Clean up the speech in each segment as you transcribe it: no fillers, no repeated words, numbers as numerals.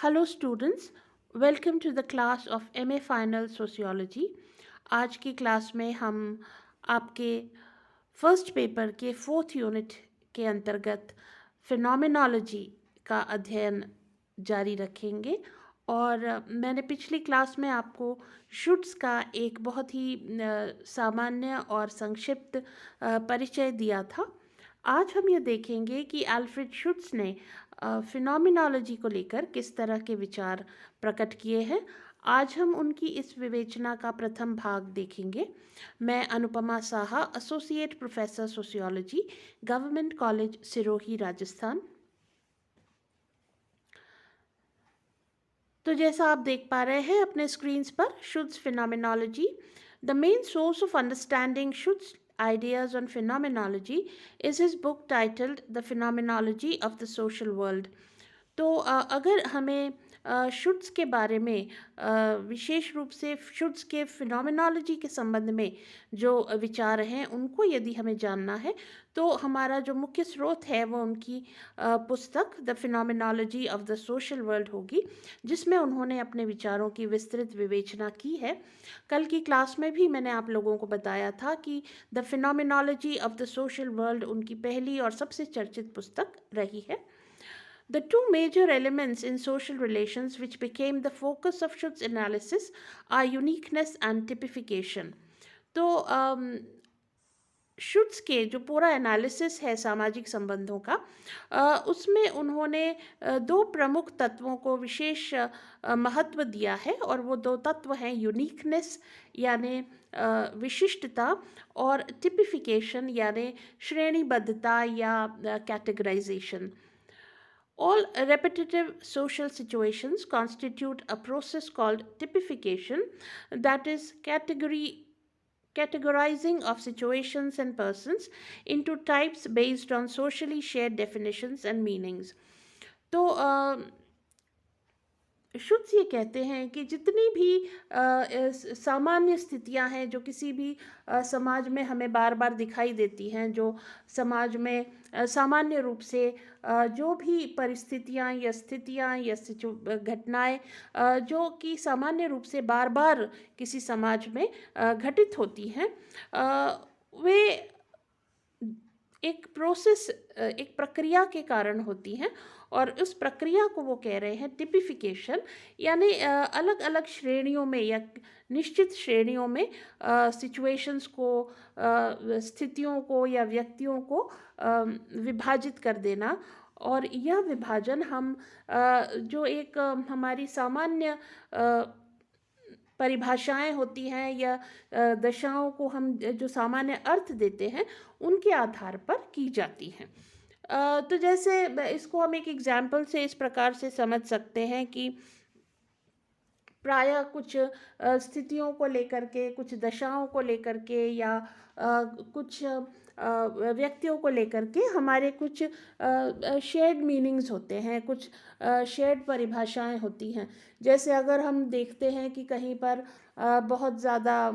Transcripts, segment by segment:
Hello students, welcome to the class of MA final sociology. आज की क्लास में हम आपके फर्स्ट पेपर के फोर्थ यूनिट के अंतर्गत फिनोमिनोलॉजी का अध्ययन जारी रखेंगे। और मैंने पिछली क्लास में आपको शुड्स का एक बहुत ही सामान्य और संक्षिप्त परिचय दिया था। आज हम ये देखेंगे कि अल्फ्रेड शुड्स ने फिनोमिनोलॉजी को लेकर किस तरह के विचार प्रकट किए हैं। आज हम उनकी इस विवेचना का प्रथम भाग देखेंगे। मैं Anupama Saha, associate professor sociology, government college Sirohi, Rajasthan. तो जैसा आप देख पा रहे हैं अपने स्क्रीन्स पर, Schutz phenomenology, the main source of understanding Schutz ideas on phenomenology is his book titled The Phenomenology of the Social World. तो अगर हमें शुड्स के बारे में विशेष रूप से शुड्स के फिनोमिनोलॉजी के संबंध में जो विचार हैं उनको यदि हमें जानना है, तो हमारा जो मुख्य स्रोत है वो उनकी पुस्तक the phenomenology of the social world होगी, जिसमें उन्होंने अपने विचारों की विस्तृत विवेचना की है। कल की क्लास में भी मैंने आप लोगों को बताया था कि the phenomenology of the social world उनकी पहली और सबसे चर्चित पुस्तक रही है। The two major elements in social relations which became the focus of Schutz's analysis are uniqueness and typification. तो शुड्स के जो पूरा एनालिसिस है सामाजिक संबंधों का, उसमें उन्होंने दो प्रमुख तत्वों को विशेष महत्व दिया है, और वो दो तत्व हैं यूनिकनेस यानी विशिष्टता, और टिपिफिकेशन यानी श्रेणीबद्धता या categorisation. All repetitive social situations constitute a process called typification, that is, categorizing of situations and persons into types based on socially shared definitions and meanings. तो शुड्स ये कहते हैं कि जितनी भी सामान्य स्थितियां हैं जो किसी भी समाज में हमें बार बार दिखाई देती हैं, जो समाज में सामान्य रूप से जो भी परिस्थितियां या स्थितियां या घटनाएं जो कि सामान्य रूप से बार बार किसी समाज में घटित होती हैं, वे एक प्रोसेस, एक प्रक्रिया के कारण होती हैं, और उस प्रक्रिया को वो कह रहे हैं टिपिफिकेशन, यानी अलग अलग श्रेणियों में या निश्चित श्रेणियों में सिचुएशंस को, स्थितियों को या व्यक्तियों को विभाजित कर देना। और यह विभाजन हम जो एक हमारी सामान्य परिभाषाएं होती हैं या दशाओं को हम जो सामान्य अर्थ देते हैं, उनके आधार पर की जाती हैं। तो जैसे इसको हम एक एग्जाम्पल से इस प्रकार से समझ सकते हैं कि प्रायः कुछ स्थितियों को लेकर के, कुछ दशाओं को लेकर के, या कुछ व्यक्तियों को लेकर के हमारे कुछ शेयर्ड मीनिंग्स होते हैं, कुछ शेयर्ड परिभाषाएं होती हैं। जैसे अगर हम देखते हैं कि कहीं पर बहुत ज़्यादा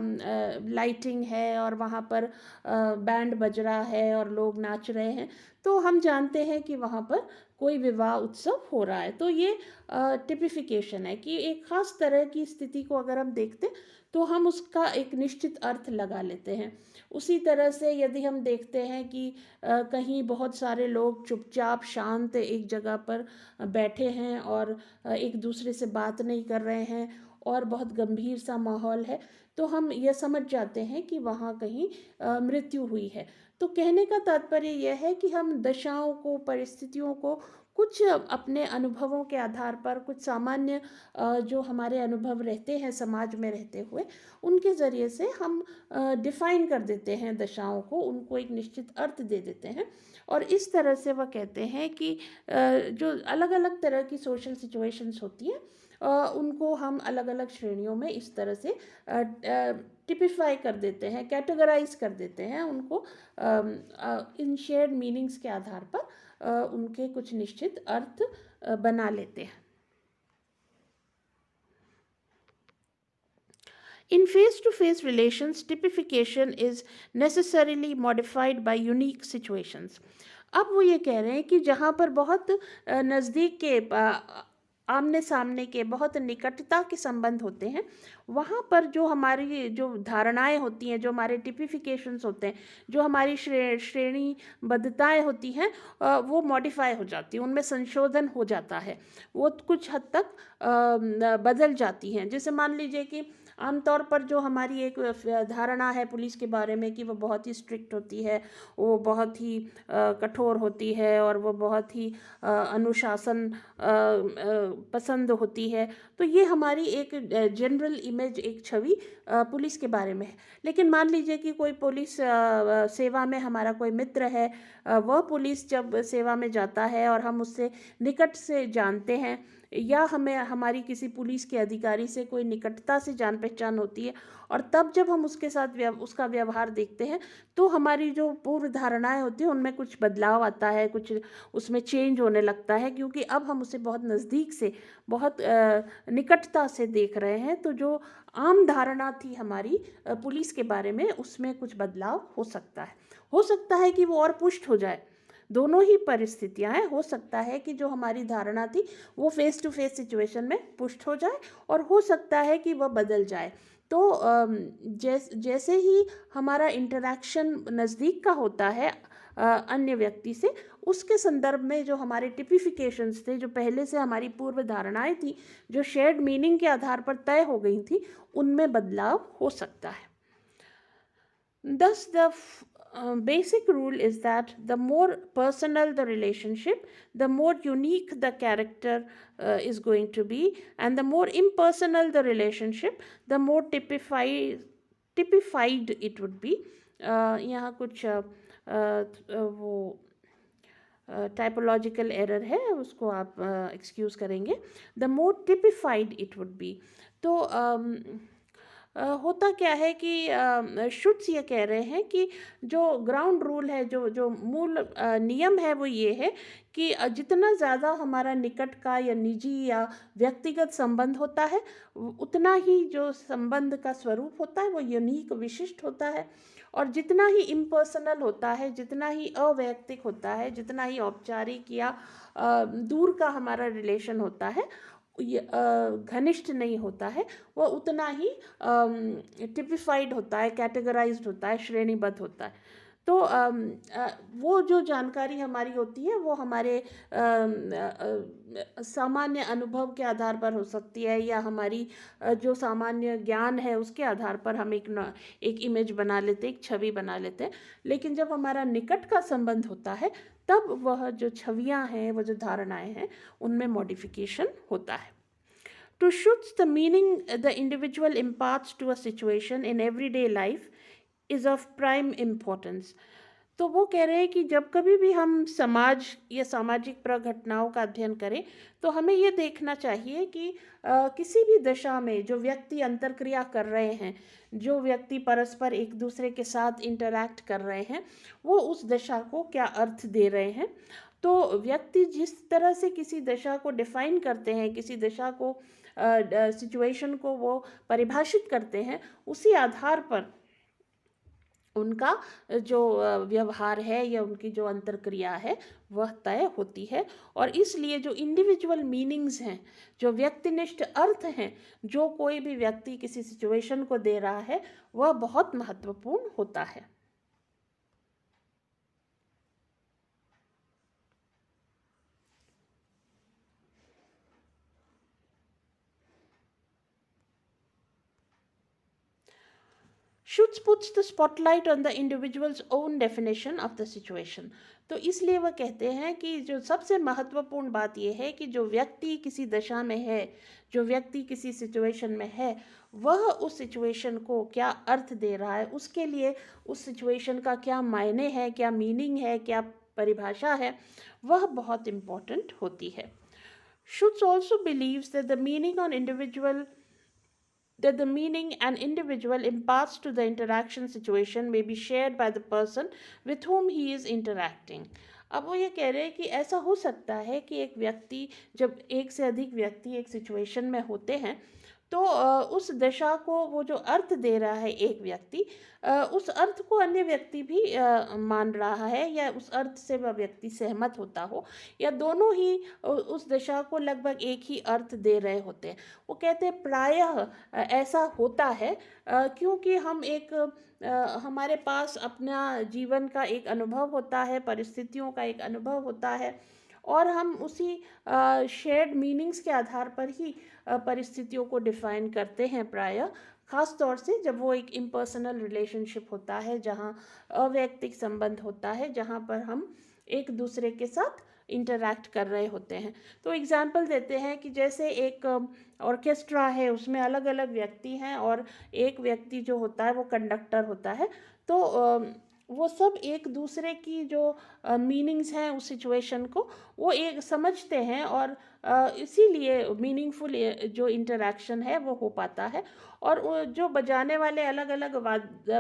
लाइटिंग है और वहाँ पर बैंड बज रहा है और लोग नाच रहे हैं, तो हम जानते हैं कि वहाँ पर कोई विवाह उत्सव हो रहा है। तो ये टिपिफिकेशन है कि एक ख़ास तरह की स्थिति को अगर हम देखते तो हम उसका एक निश्चित अर्थ लगा लेते हैं। उसी तरह से यदि हम देखते हैं कि कहीं बहुत सारे लोग चुपचाप शांत एक जगह पर बैठे हैं और एक दूसरे से बात नहीं कर रहे हैं और बहुत गंभीर सा माहौल है, तो हम यह समझ जाते हैं कि वहाँ कहीं मृत्यु हुई है। तो कहने का तात्पर्य यह है कि हम दशाओं को, परिस्थितियों को कुछ अपने अनुभवों के आधार पर, कुछ सामान्य जो हमारे अनुभव रहते हैं समाज में रहते हुए, उनके ज़रिए से हम डिफ़ाइन कर देते हैं दशाओं को, उनको एक निश्चित अर्थ दे देते हैं। और इस तरह से वह कहते हैं कि जो अलग अलग तरह की सोशल सिचुएशंस होती हैं, उनको हम अलग अलग श्रेणियों में इस तरह से टिपिफाई कर देते हैं, कैटेगराइज कर देते हैं उनको, इन शेयर्ड मीनिंग्स के आधार पर उनके कुछ निश्चित अर्थ बना लेते हैं। In face-to-face relations, typification is necessarily modified by unique situations. अब वो ये कह रहे हैं कि जहाँ पर बहुत नज़दीक के आमने सामने के बहुत निकटता के संबंध होते हैं, वहाँ पर जो हमारी जो धारणाएं होती हैं, जो हमारे टिपिफिकेशंस होते हैं, जो हमारी श्रेणीबद्धताएं होती हैं, वो मॉडिफाई हो जाती हैं, उनमें संशोधन हो जाता है, वो कुछ हद तक बदल जाती हैं। जैसे मान लीजिए कि आमतौर पर जो हमारी एक धारणा है पुलिस के बारे में कि वो बहुत ही स्ट्रिक्ट होती है, वो बहुत ही कठोर होती है, और वो बहुत ही अनुशासन पसंद होती है, तो ये हमारी एक जनरल इमेज, एक छवि पुलिस के बारे में है। लेकिन मान लीजिए कि कोई पुलिस सेवा में हमारा कोई मित्र है, वह पुलिस जब सेवा में जाता है और हम उससे निकट से जानते हैं, या हमें हमारी किसी पुलिस के अधिकारी से कोई निकटता से जान पहचान होती है, और तब जब हम उसके साथ उसका व्यवहार देखते हैं, तो हमारी जो पूर्व धारणाएं होती हैं उनमें कुछ बदलाव आता है, कुछ उसमें चेंज होने लगता है, क्योंकि अब हम उसे बहुत नज़दीक से, बहुत निकटता से देख रहे हैं। तो जो आम धारणा थी हमारी पुलिस के बारे में, उसमें कुछ बदलाव हो सकता है। हो सकता है कि वो और पुष्ट हो जाए। दोनों ही परिस्थितियां हैं। हो सकता है कि जो हमारी धारणा थी वो फेस टू फेस सिचुएशन में पुष्ट हो जाए, और हो सकता है कि वह बदल जाए। तो जैसे ही हमारा इंटरेक्शन नज़दीक का होता है अन्य व्यक्ति से, उसके संदर्भ में जो हमारे टिपिफिकेशंस थे, जो पहले से हमारी पूर्व धारणाएं थी, जो शेयर्ड मीनिंग के आधार पर तय हो गई थी, उनमें बदलाव हो सकता है। Thus, the basic rule is that the more personal the relationship, the more unique the character is going to be, and the more impersonal the relationship, the more typified it would be. यहाँ कुछ वो typological error है, उसको आप excuse करेंगे। The more typified it would be. तो होता क्या है कि शुट्स ये कह रहे हैं कि जो ग्राउंड रूल है, जो जो मूल नियम है, वो ये है कि जितना ज़्यादा हमारा निकट का या निजी या व्यक्तिगत संबंध होता है, उतना ही जो संबंध का स्वरूप होता है वो यूनिक, विशिष्ट होता है। और जितना ही इम्पर्सनल होता है, जितना ही अवैयक्तिक होता है, जितना ही औपचारिक या दूर का हमारा रिलेशन होता है, घनिष्ठ नहीं होता है, वह उतना ही टिपिफाइड होता है, कैटेगराइज्ड होता है, श्रेणीबद्ध होता है। तो वो जो जानकारी हमारी होती है वो हमारे सामान्य अनुभव के आधार पर हो सकती है, या हमारी जो सामान्य ज्ञान है उसके आधार पर हम एक इमेज बना लेते हैं, एक छवि बना लेते हैं। लेकिन जब हमारा निकट का संबंध होता है, तब वह जो छवियां हैं, वो जो धारणाएं हैं, उनमें मॉडिफिकेशन होता है। To Schutz, the meaning the individual imparts to a situation in everyday life is of prime importance. तो वो कह रहे हैं कि जब कभी भी हम समाज या सामाजिक प्रघटनाओं का अध्ययन करें, तो हमें ये देखना चाहिए कि किसी भी दशा में जो व्यक्ति अंतर्क्रिया कर रहे हैं, जो व्यक्ति परस्पर एक दूसरे के साथ इंटरैक्ट कर रहे हैं, वो उस दशा को क्या अर्थ दे रहे हैं। तो व्यक्ति जिस तरह से किसी दशा को डिफाइन करते हैं, किसी दशा को सिचुएशन को वो परिभाषित करते हैं, उसी आधार पर उनका जो व्यवहार है या उनकी जो अंतर्क्रिया है वह तय होती है। और इसलिए जो इंडिविजुअल मीनिंग्स हैं, जो व्यक्तिनिष्ठ अर्थ हैं, जो कोई भी व्यक्ति किसी सिचुएशन को दे रहा है, वह बहुत महत्वपूर्ण होता है। Schutz puts the spotlight on the individual's own definition of the situation. तो इसलिए वह कहते हैं कि जो सबसे महत्वपूर्ण बात यह है कि जो व्यक्ति किसी दशा में है, जो व्यक्ति किसी सिचुएशन में है, वह उस सिचुएशन को क्या अर्थ दे रहा है, उसके लिए उस सिचुएशन का क्या मायने है, क्या मीनिंग है, क्या परिभाषा है, वह बहुत इम्पोर्टेंट होती है। Schutz also believes that the meaning an individual imparts to the interaction situation may be shared by the person with whom he is interacting. अब वो ये कह रहे हैं कि ऐसा हो सकता है कि एक व्यक्ति, जब एक से अधिक व्यक्ति एक सिचुएशन में होते हैं, तो उस दशा को वो जो अर्थ दे रहा है एक व्यक्ति, उस अर्थ को अन्य व्यक्ति भी मान रहा है, या उस अर्थ से वह व्यक्ति सहमत होता हो, या दोनों ही उस दशा को लगभग एक ही अर्थ दे रहे होते हैं। वो कहते हैं प्रायः ऐसा होता है, क्योंकि हमारे पास अपना जीवन का एक अनुभव होता है, परिस्थितियों का एक अनुभव होता है, और हम उसी शेयर्ड मीनिंग्स के आधार पर ही परिस्थितियों को डिफाइन करते हैं प्रायः। ख़ास तौर से जब वो एक इम्पर्सनल रिलेशनशिप होता है, जहाँ अवैयक्तिक संबंध होता है, जहाँ पर हम एक दूसरे के साथ इंटरैक्ट कर रहे होते हैं। तो एग्जाम्पल देते हैं कि जैसे एक ऑर्केस्ट्रा है, उसमें अलग अलग व्यक्ति हैं, और एक व्यक्ति जो होता है वो कंडक्टर होता है। तो वो सब एक दूसरे की जो मीनिंग्स हैं उस सिचुएशन को वो एक समझते हैं, और इसीलिए मीनिंगफुल जो इंटरेक्शन है वो हो पाता है। और जो बजाने वाले अलग अलग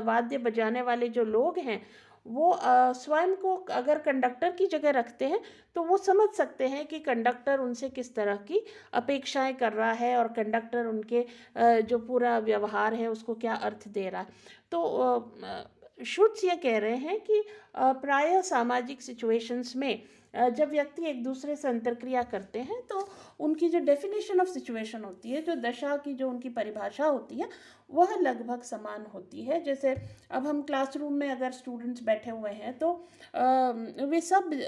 वाद्य बजाने वाले जो लोग हैं, वो स्वयं को अगर कंडक्टर की जगह रखते हैं, तो वो समझ सकते हैं कि कंडक्टर उनसे किस तरह की अपेक्षाएं कर रहा है, और कंडक्टर उनके जो पूरा व्यवहार है उसको क्या अर्थ दे रहा है। तो शुट्स ये कह रहे हैं कि प्रायः सामाजिक सिचुएशंस में जब व्यक्ति एक दूसरे से अंतर्क्रिया करते हैं, तो उनकी जो डेफिनेशन ऑफ सिचुएशन होती है, जो दशा की जो उनकी परिभाषा होती है, वह लगभग समान होती है। जैसे अब हम क्लासरूम में अगर स्टूडेंट्स बैठे हुए हैं, तो वे सब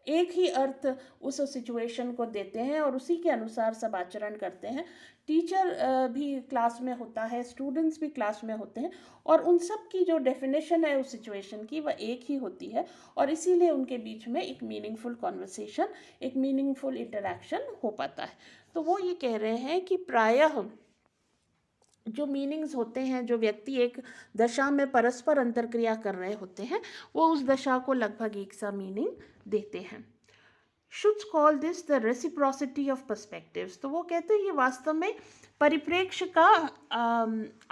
एक ही अर्थ उस सिचुएशन को देते हैं, और उसी के अनुसार सब आचरण करते हैं। टीचर भी क्लास में होता है, स्टूडेंट्स भी क्लास में होते हैं, और उन सब की जो डेफिनेशन है उस सिचुएशन की वह एक ही होती है, और इसीलिए उनके बीच में एक मीनिंगफुल कॉन्वर्सेशन, एक मीनिंगफुल इंटरेक्शन हो पाता है। तो वो ये कह रहे हैं कि प्रायः जो मीनिंग्स होते हैं, जो व्यक्ति एक दशा में परस्पर अंतर्क्रिया कर रहे होते हैं, वो उस दशा को लगभग एक सा मीनिंग देते हैं। Schutz call this the reciprocity of perspectives. तो वो कहते हैं ये वास्तव में परिप्रेक्ष्य का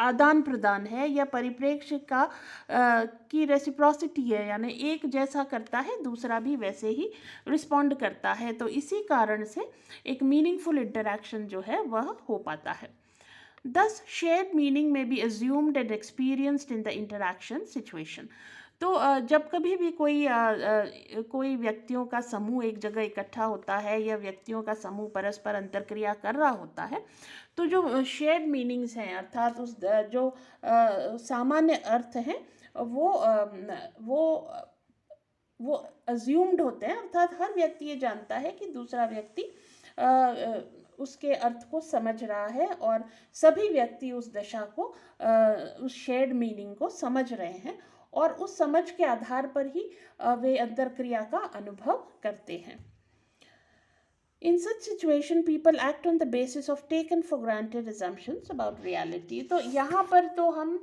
आदान प्रदान है, या परिप्रेक्ष्य का की रेसिप्रोसिटी है, यानी एक जैसा करता है दूसरा भी वैसे ही रिस्पॉन्ड करता है। तो इसी कारण से एक मीनिंगफुल इंटरेक्शन जो है वह हो पाता है। Thus, shared meaning may be assumed and experienced in the interaction situation. तो जब कभी भी कोई व्यक्तियों का समूह एक जगह इकट्ठा होता है, या व्यक्तियों का समूह परस्पर अंतर्क्रिया कर रहा होता है, तो जो शेयर्ड मीनिंग्स हैं, अर्थात उस जो सामान्य अर्थ हैं, वो अज्यूम्ड होते हैं। अर्थात हर व्यक्ति ये जानता है कि दूसरा व्यक्ति उसके अर्थ को समझ रहा है, और सभी व्यक्ति उस दशा को उस शेयर्ड मीनिंग को समझ रहे हैं, और उस समझ के आधार पर ही वे अंतर्क्रिया का अनुभव करते हैं। In such situation, people act on the basis of taken for granted assumptions about reality. तो यहाँ पर तो हम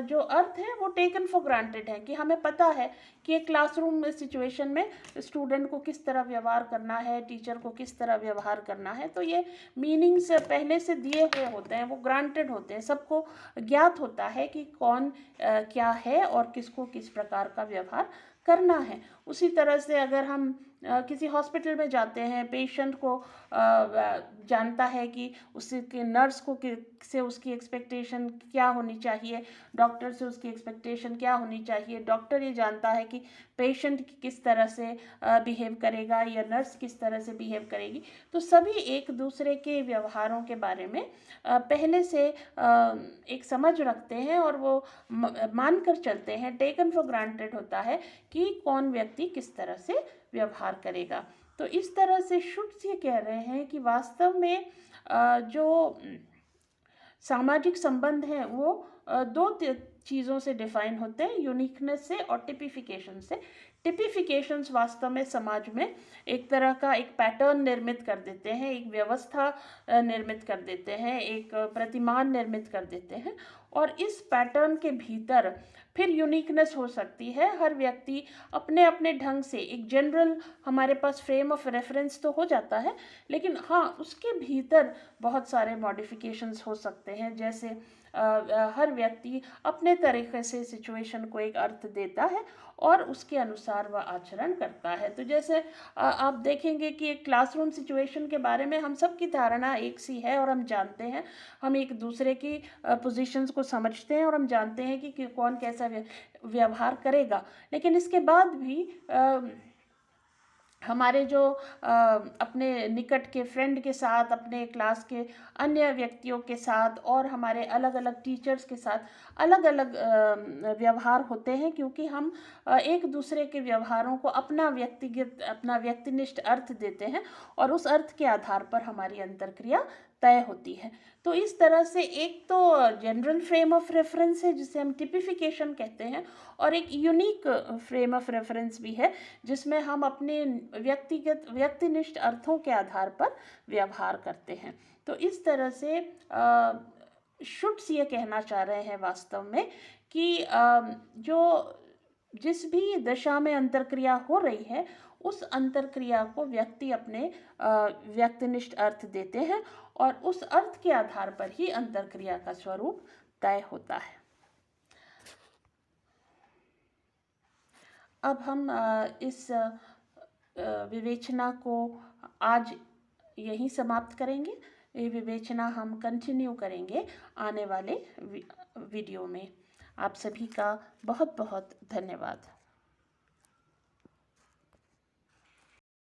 जो अर्थ है वो टेकन फॉर ग्रांटेड है, कि हमें पता है कि एक क्लासरूम सिचुएशन में स्टूडेंट को किस तरह व्यवहार करना है, टीचर को किस तरह व्यवहार करना है। तो ये मीनिंग्स पहले से दिए हुए होते हैं, वो ग्रांटेड होते हैं, सबको ज्ञात होता है कि कौन क्या है और किसको किस प्रकार का व्यवहार करना है। उसी तरह से अगर हम किसी हॉस्पिटल में जाते हैं, पेशेंट को जानता है कि उसके नर्स को से उसकी एक्सपेक्टेशन क्या होनी चाहिए, डॉक्टर से उसकी एक्सपेक्टेशन क्या होनी चाहिए, डॉक्टर ये जानता है कि पेशेंट किस तरह से बिहेव करेगा, या नर्स किस तरह से बिहेव करेगी। तो सभी एक दूसरे के व्यवहारों के बारे में पहले से एक समझ रखते हैं, और वो मान कर चलते हैं, टेकन फॉर ग्रांटेड होता है कि कौन व्यक्ति किस तरह से व्यवहार करेगा। तो इस तरह से शुट्स ये कह रहे हैं कि वास्तव में जो सामाजिक संबंध हैं वो दो चीज़ों से डिफाइन होते हैं, यूनिकनेस से और टिपिफिकेशन से। टिपिफिकेशंस वास्तव में समाज में एक तरह का एक पैटर्न निर्मित कर देते हैं, एक व्यवस्था निर्मित कर देते हैं, एक प्रतिमान निर्मित कर देते हैं, और इस पैटर्न के भीतर फिर यूनिकनेस हो सकती है। हर व्यक्ति अपने अपने ढंग से एक जनरल हमारे पास फ्रेम ऑफ रेफरेंस तो हो जाता है, लेकिन हाँ उसके भीतर बहुत सारे मॉडिफिकेशंस हो सकते हैं। जैसे हर व्यक्ति अपने तरीके से सिचुएशन को एक अर्थ देता है और उसके अनुसार वह आचरण करता है। तो जैसे आप देखेंगे कि एक क्लासरूम सिचुएशन के बारे में हम सब की धारणा एक सी है और हम जानते हैं, हम एक दूसरे की पोजीशंस को समझते हैं और हम जानते हैं कि कौन कैसा व्यवहार करेगा। लेकिन इसके बाद भी हमारे जो अपने निकट के फ्रेंड के साथ, अपने क्लास के अन्य व्यक्तियों के साथ और हमारे अलग अलग टीचर्स के साथ अलग अलग व्यवहार होते हैं, क्योंकि हम एक दूसरे के व्यवहारों को अपना व्यक्तिनिष्ठ अर्थ देते हैं और उस अर्थ के आधार पर हमारी अंतर्क्रिया तय होती है। तो इस तरह से एक तो जनरल फ्रेम ऑफ रेफरेंस है जिसे हम टिपिफिकेशन कहते हैं, और एक यूनिक फ्रेम ऑफ रेफरेंस भी है जिसमें हम अपने व्यक्तिनिष्ठ अर्थों के आधार पर व्यवहार करते हैं। तो इस तरह से शुट्स ये कहना चाह रहे हैं वास्तव में कि जिस भी दशा में अंतर्क्रिया हो रही है उस अंतर्क्रिया को व्यक्ति अपने व्यक्तिनिष्ठ अर्थ देते हैं और उस अर्थ के आधार पर ही अंतर्क्रिया का स्वरूप तय होता है। अब हम इस विवेचना को आज यहीं समाप्त करेंगे। ये विवेचना हम कंटिन्यू करेंगे आने वाले वीडियो में। आप सभी का बहुत बहुत धन्यवाद।